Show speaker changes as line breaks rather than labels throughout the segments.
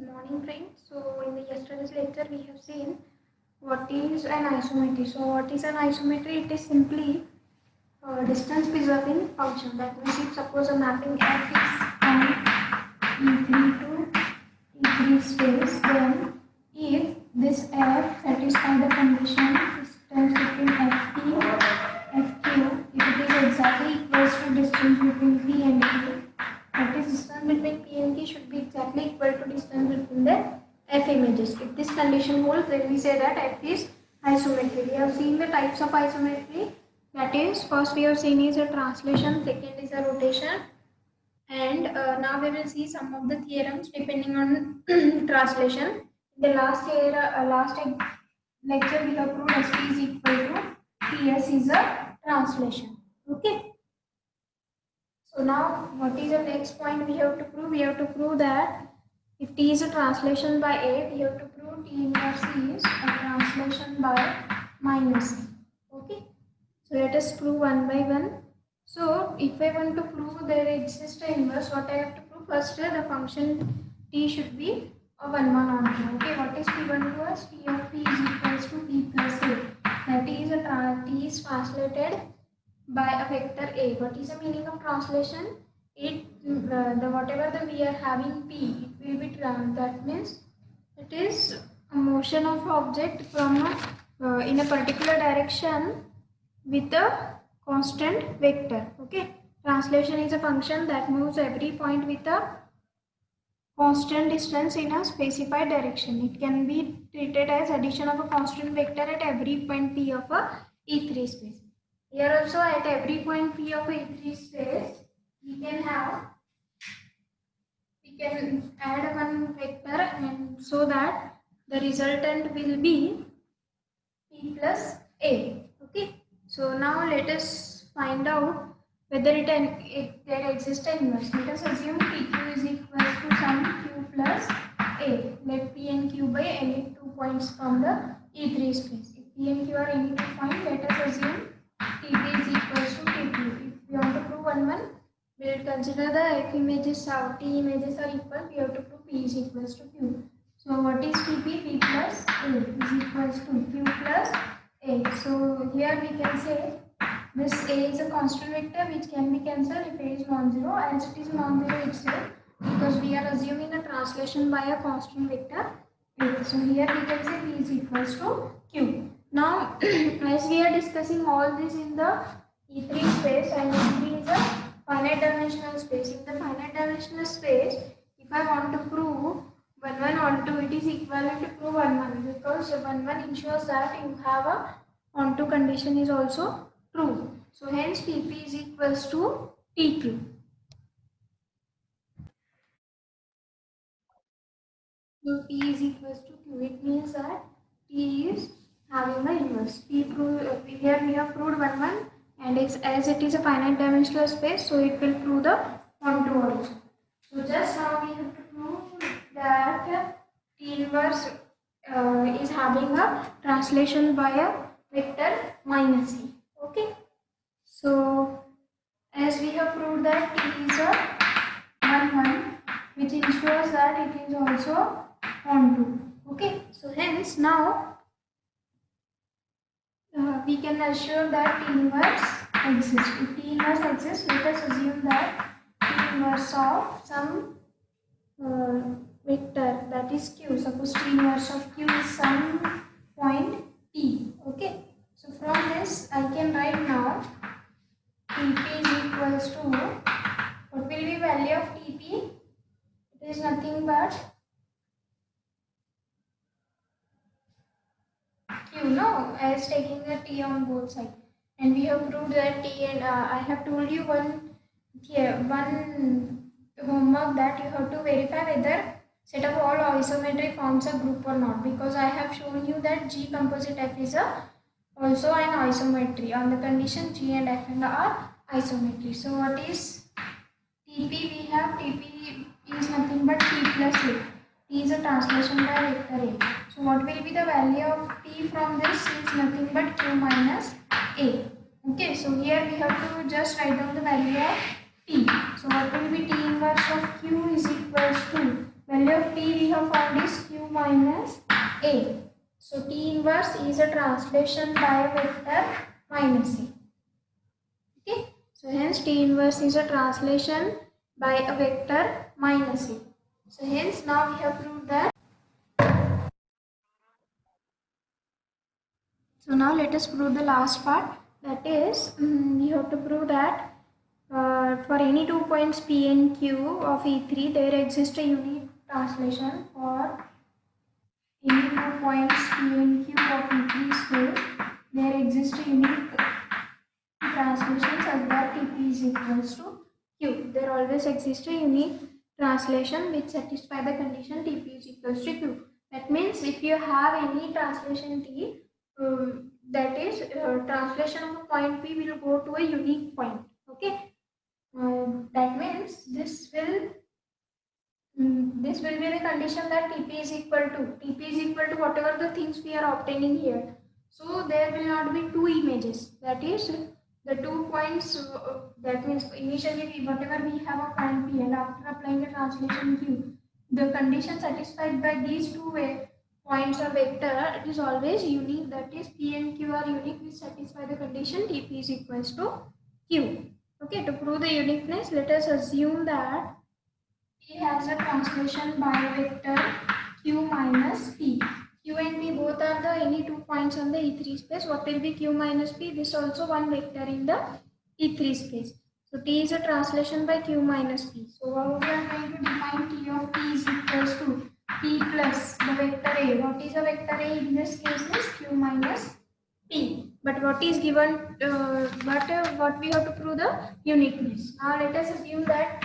morning friends. So in the yesterday's lecture we have seen what is an isometry. So what is an isometry? It is simply a distance preserving function. That means if suppose a mapping f is from E3 to E3 space, then if this f satisfies the condition distance between fp fq, if it is exactly equals to distance between p and q, that is distance between P and Q should be exactly equal to distance between the F images. If this condition holds, then we say that F is isometry. We have seen the types of isometry. That is, first we have seen is a translation, second is a rotation, and now we will see some of the theorems depending on translation. In the last lecture we have proved ST is equal to TS is a translation. Okay. So now what is the next point we have to prove? We have to prove that if T is a translation by A, we have to prove T inverse is a translation by minus A. Okay. So let us prove one by one. So if I want to prove there exists an inverse, what I have to prove? First the function T should be a 1 1 on T. Okay. What is P1 to us? P of P is equals to P plus A. That is T is translated by a vector A. What is the meaning of translation? The whatever the we are having P, it will be that means it is a motion of object from in a particular direction with a constant vector. Okay, translation is a function that moves every point with a constant distance in a specified direction. It can be treated as addition of a constant vector at every point P of a E3 space. Here also at every point P of E3 space, we can add one vector, and so that the resultant will be P plus A. Okay. So now let us find out whether there exists an inverse. Let us assume PQ is equal to some Q plus A. Let P and Q by any 2 points from the E3 space. If P and Q are any 2 points, let us assume TP is equal to TQ. If we want to prove one, we will consider the F images or T images are equal. We have to prove P is equals to Q. So what is TP? P plus A is equals to Q plus A. So here we can say this A is a constant vector which can be cancelled if A is non-zero, as it is non-zero itself, because we are assuming a translation by a constant vector A. So here we can say P is equals to Q. Now as we are discussing all this in the E3 space, and E3 is a finite dimensional space. In the finite dimensional space, if I want to prove 1 1 onto, it is equivalent to prove 1 1, because 1 1 ensures that you have a onto condition is also true. So hence PP is equals to TQ. So P is equals to Q. It means that T is having the inverse. Here we have proved 1 1, and as it is a finite dimensional space, so it will prove the onto also. So just now we have to prove that T inverse is having a translation by a vector minus E. Okay. So as we have proved that T is a 1 1, which ensures that it is also onto. Okay. So hence now we can assure that T inverse exists. If T inverse exists, let us assume that T inverse of some vector, that is Q. Suppose T inverse of Q is some point P. Okay. So from this I can write now TP is equals to, what will be value of TP? It is nothing but Q, no, as taking a T on both sides. And we have proved that T, and I have told you one homework that you have to verify whether set of all isometry forms a group or not, because I have shown you that G composite F is also an isometry on the condition G and F and are isometry. So what is TP? We have TP is nothing but T plus A. T is a translation by vector A. So what will be the value of T from this is nothing but Q minus A. Okay, so here we have to just write down the value of T. So what will be T inverse of Q is equals to value of T we have found is Q minus A. So T inverse is a translation by a vector minus A. Okay, so hence T inverse is a translation by a vector minus A. So hence now we have proved that. So now let us prove the last part, that is we have to prove that for any 2 points P and Q of E3 there exists a unique translation. For any 2 points P and Q of E3 space there exists a unique translation such that Tp is equals to Q. There always exists a unique translation which satisfies the condition Tp is equals to Q. That means if you have any translation T, that is translation of a point P will go to a unique point. Okay, that means this will be the condition that Tp is equal to whatever the things we are obtaining here. So there will not be two images. That is the 2 points. That means initially whatever we have a point P, and after applying the translation Q, the condition satisfied by these two points or vector, it is always unique. That is P and Q are unique which satisfy the condition Tp is equals to Q. Okay, to prove the uniqueness, let us assume that P has a translation by vector Q minus P. Q and P both are the any 2 points on the E3 space. What will be Q minus P? This also one vector in the E3 space. So T is a translation by Q minus P. So how we are going to define T of P is equals to P plus the vector A. What is a vector A in this case is Q minus P. But what is given, what we have to prove the uniqueness. Now let us assume that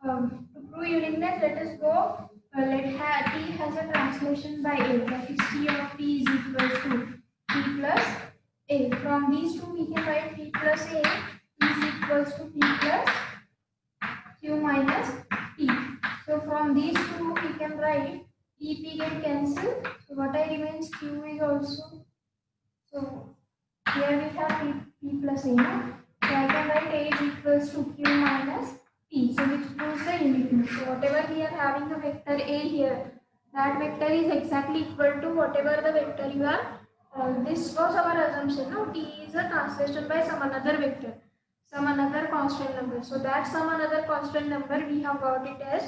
to prove uniqueness, let us go, T has a translation by A, that is T of P is equals to P plus A. From these two we can write P plus A is equals to P plus Q minus P. So from these two we can write P get cancelled. So what I remains Q is also, so here we have P plus A. So I can write A is equals to Q minus P. So which proves the uniqueness. So whatever we are having the vector A here, that vector is exactly equal to whatever the vector you are. This was our assumption. No, T is a translation by some another vector, some another constant number. So that some another constant number we have got it as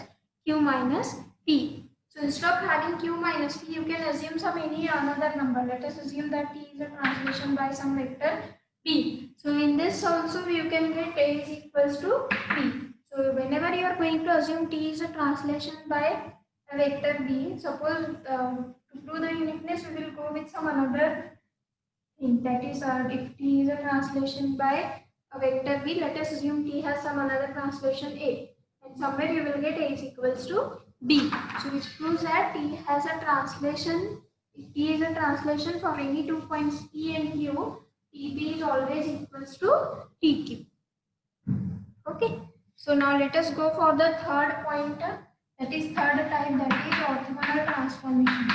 Q minus P. So instead of having Q minus P, you can assume some any another number. Let us assume that T is a translation by some vector P. So in this also you can get A is equals to P. So whenever you are going to assume T is a translation by a vector B, suppose to prove the uniqueness, we will go with some another thing. That is, if T is a translation by a vector B, let us assume T has some another translation A, and somewhere you will get A is equals to B. So which proves that T has a translation. If T is a translation for any 2 points P and Q, TP is always equals to TQ. Okay. So now let us go for the third pointer, that is third type, that is orthogonal transformation.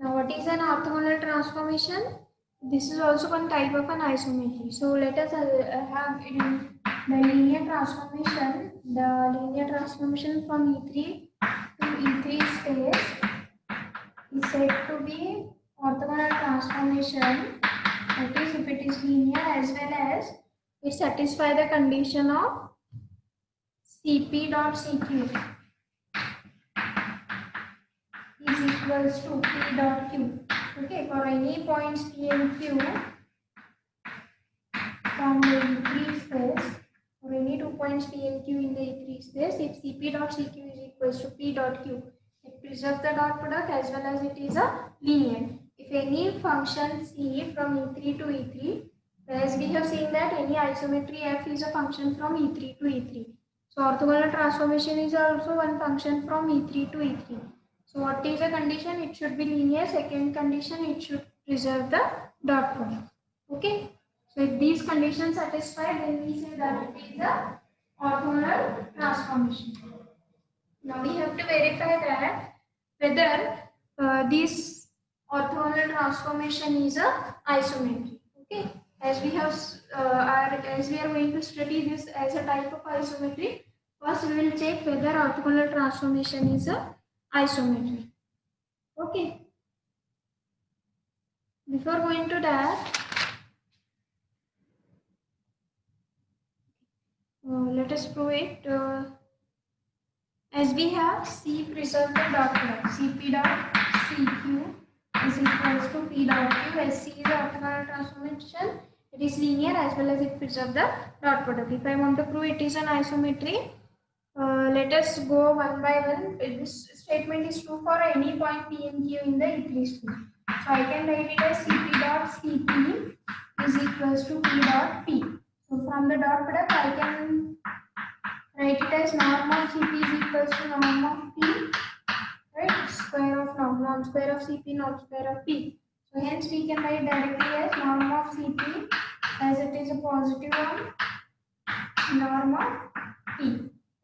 Now what is an orthogonal transformation? This is also one type of an isometry. So let us have in the linear transformation. The linear transformation from E3 to E3 space is said to be orthogonal transformation. That is, if it is linear as well as it satisfies the condition of Cp dot Cq is equals to P dot Q. Okay, for any points P and Q from the E3 space, for any 2 points P and Q in the E3 space, if Cp dot Cq is equals to P dot Q, it preserves the dot product as well as it is a linear. If any function C from E3 to E3, as we have seen that any isometry F is a function from E3 to E3. So orthogonal transformation is also one function from E3 to E3. So what is the condition? It should be linear. Second condition, it should preserve the dot product. Okay. So if these conditions satisfied, then we say that it is the orthogonal transformation. Now we have to verify that whether this orthogonal transformation is a isometry. Okay, as we have as we are going to study this as a type of isometry, first we will check whether orthogonal transformation is a isometry. Okay, before going to that, let us prove it. As we have C preserve the dot product, Cp dot Cq is equals to P dot Q. As C is the orthogonal transformation, it is linear as well as it preserves the dot product. If I want to prove it is an isometry, let us go one by one. This statement is true for any point P and Q in the equilibrium space. So I can write it as Cp dot Cp is equals to P dot P. So from the dot product, I can write it as norm of Cp is equals to norm of P, right? Square of norm square of Cp, norm square of P. So hence we can write directly as norm of Cp as it is a positive one, norm of P.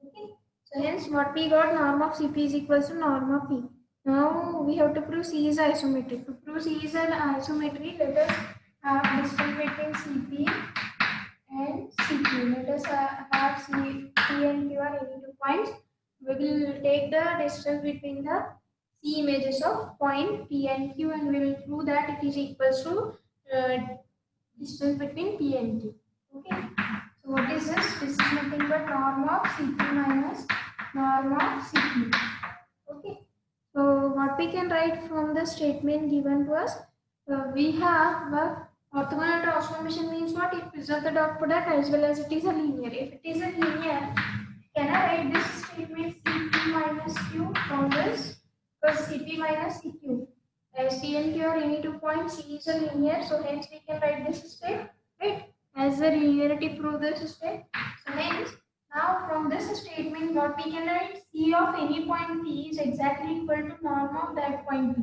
Okay. So hence what we got, norm of Cp is equals to norm of P. Now we have to prove C is isometric. To prove C is an isometry, let us have distance between Cp and CQ. Let us have C, P and Q are any 2 points. We will take the distance between the C images of point P and Q and we will prove that it is equals to distance between P and Q. Okay. So what is this? This is nothing but norm of CP minus norm of CQ. Okay. So what we can write from the statement given to us? We have orthogonal transformation means what? It preserves the dot product as well as it is a linear. If it is a linear, can I write this statement Cp minus Q from this? Because Cp minus Cq. As P and Q are any 2 points, C is a linear, so hence we can write this step, right? As the linearity prove this step. So hence, now from this statement, what we can write? C of any point P is exactly equal to norm of that point P.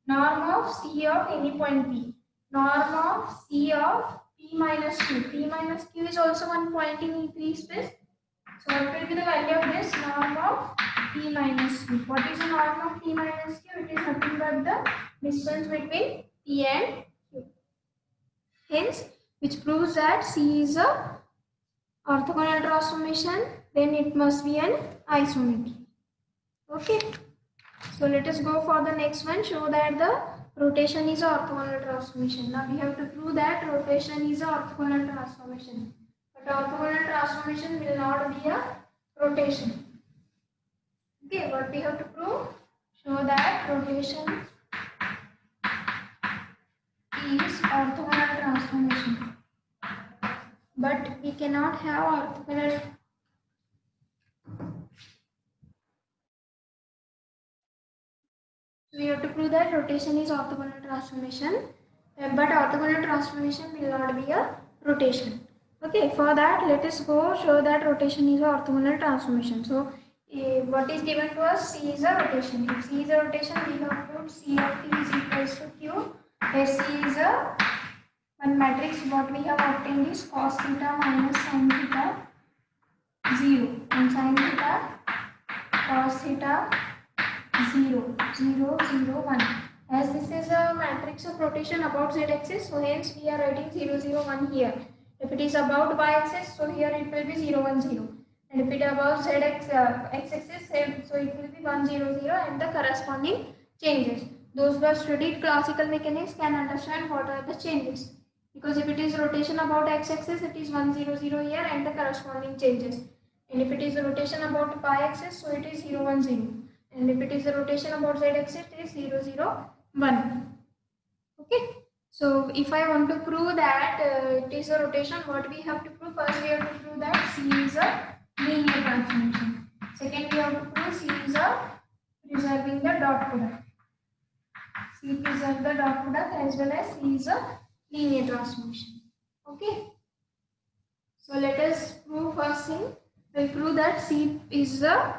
Norm of C of any point P. Norm of C of P minus Q. P minus Q is also one point in E3 space. So what will be the value of this? Norm of P minus Q. What is the norm of P minus Q? It is nothing but the distance between P and Q. Hence, which proves that C is a orthogonal transformation, then it must be an isometry. Okay. So let us go for the next one. Show that the rotation is a orthogonal transformation. Now we have to prove that rotation is a orthogonal transformation. But orthogonal transformation will not be a rotation. Okay, what we have to prove? Show that rotation is orthogonal transformation. But we cannot have orthogonal. We have to prove that rotation is orthogonal transformation, but orthogonal transformation will not be a rotation. Okay, for that let us go show that rotation is a orthogonal transformation. So what is given to us? C is a rotation. If C is a rotation, we have put C of T is equals to Q, where C is a one matrix. What we have obtained is cos theta minus sin theta 0 and sin theta cos theta 0, 0, 0, 1. As this is a matrix of rotation about z-axis, so hence we are writing 0, 0, 1 here. If it is about y-axis, so here it will be 0, 1, 0. And if it is about x-axis, so it will be 1, 0, 0 and the corresponding changes. Those who have studied classical mechanics can understand what are the changes. Because if it is rotation about x-axis, it is 1, 0, 0 here and the corresponding changes. And if it is a rotation about y-axis, so it is 0, 1, 0. And if it is a rotation about z-axis, it is 0, 0, 1. Okay. So if I want to prove that it is a rotation, what we have to prove? First we have to prove that C is a linear transformation. Second we have to prove C is a preserving the dot product. C preserve the dot product as well as C is a linear transformation. Okay. So let us prove first thing. We'll prove that C is a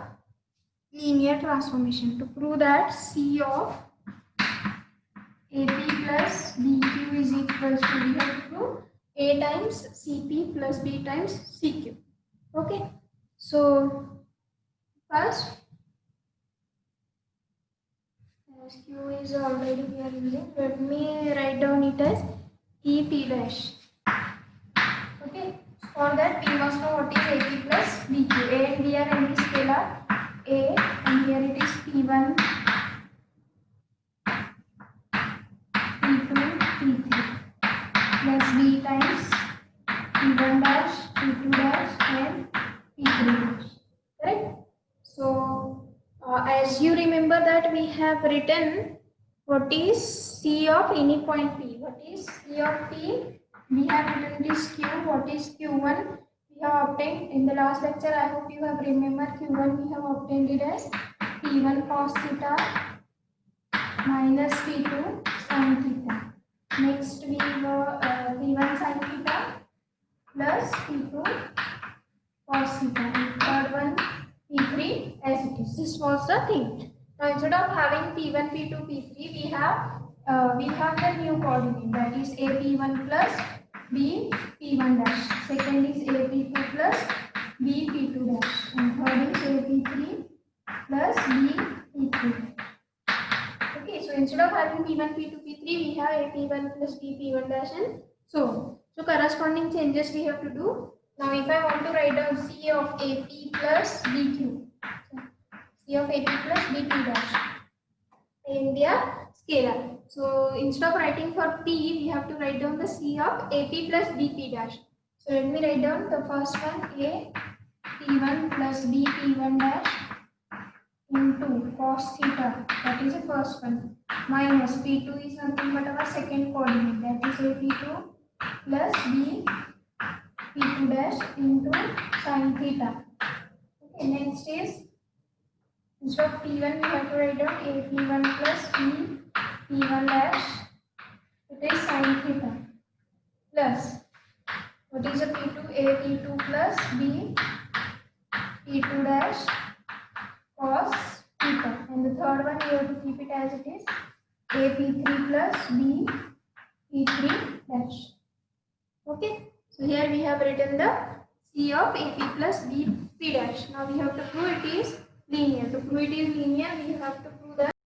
linear transformation. To prove that C of AP plus BQ is equals to, we have to prove A times CP plus B times CQ. Okay. So first As Q is already we are using, let me write down it as EP dash. Okay, for that we must know what is AP plus BQ. A and B are any scalar A, and here it is P1, P2, P3 plus B times P1 dash, P2 dash and P3 dash. Correct? So, as you remember that we have written what is C of any point P. What is C of P? We have written this Q. What is Q1? We have obtained in the last lecture. I hope you have remembered Q1. We have obtained it as P1 cos theta minus P2 sin theta. Next we have P1 sin theta plus P2 cos theta. And third one P3 as it is. This was the thing. Now instead of having P1, P2, P3, we have the new coordinate, that is AP1 plus B P1 dash. Second is AP2 plus B P2 dash. And third is AP3 plus B P3. Okay, so instead of having P1, P2, P3, we have AP1 plus B P1 dash and so on. So corresponding changes we have to do. Now if I want to write down C of AP plus BQ, so C of AP plus BP dash, and they are scalar. So instead of writing for P, we have to write down the C of AP plus BP dash. So let me write down the first one, A P1 plus B P1 dash into cos theta, that is the first one, minus P2 is nothing but our second coordinate, that is AP2 plus B P2 dash into sin theta. Okay, next is instead of P1 we have to write down AP1 plus B P1 dash, it is sin theta, plus what is a P2? AP2 plus B P2 dash cos theta, and the third one we have to keep it as it is AP3 plus B P3 dash. Okay, so here we have written the C of AP plus B P dash. Now we have to prove it is linear. To prove it is linear, we have to prove that